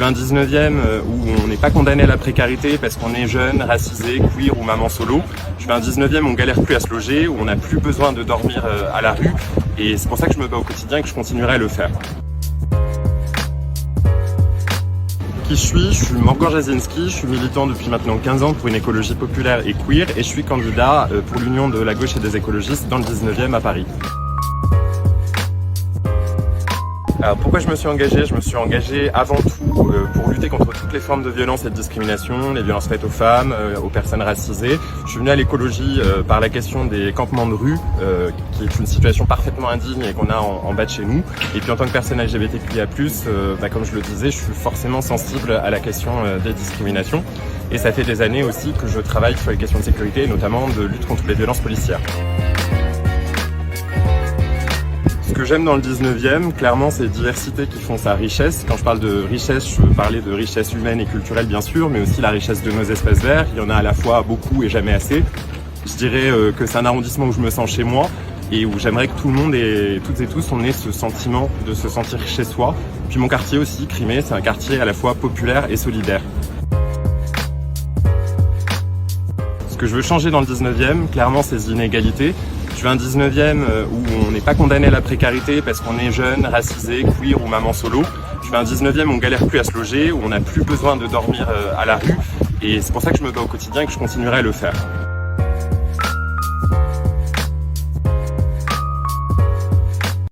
veux un 19e où on n'est pas condamné à la précarité parce qu'on est jeune, racisé, queer ou maman solo. Je veux un 19e où on galère plus à se loger, où on n'a plus besoin de dormir à la rue. Et c'est pour ça que je me bats au quotidien et que je continuerai à le faire. Qui je suis Morgan Jasinski, je suis militant depuis maintenant 15 ans pour une écologie populaire et queer et je suis candidat pour l'Union de la gauche et des écologistes dans le 19e à Paris. Alors pourquoi je me suis engagé? Je me suis engagé avant tout pour lutter contre toutes les formes de violence et de discrimination, les violences faites aux femmes, aux personnes racisées. Je suis venu à l'écologie par la question des campements de rue, qui est une situation parfaitement indigne et qu'on a en bas de chez nous. Et puis en tant que personne LGBTQIA+, comme je le disais, je suis forcément sensible à la question des discriminations. Et ça fait des années aussi que je travaille sur les questions de sécurité, et notamment de lutte contre les violences policières. Ce que j'aime dans le 19e, clairement, c'est les diversités qui font sa richesse. Quand je parle de richesse, je veux parler de richesse humaine et culturelle, bien sûr, mais aussi la richesse de nos espaces verts. Il y en a à la fois beaucoup et jamais assez. Je dirais que c'est un arrondissement où je me sens chez moi et où j'aimerais que tout le monde et toutes et tous, on ait ce sentiment de se sentir chez soi. Puis mon quartier aussi, Crimée, c'est un quartier à la fois populaire et solidaire. Ce que je veux changer dans le 19e, clairement, c'est les inégalités. Je veux un 19e où on n'est pas condamné à la précarité parce qu'on est jeune, racisé, queer ou maman solo. Je veux un 19e où on galère plus à se loger, où on n'a plus besoin de dormir à la rue. Et c'est pour ça que je me bats au quotidien et que je continuerai à le faire.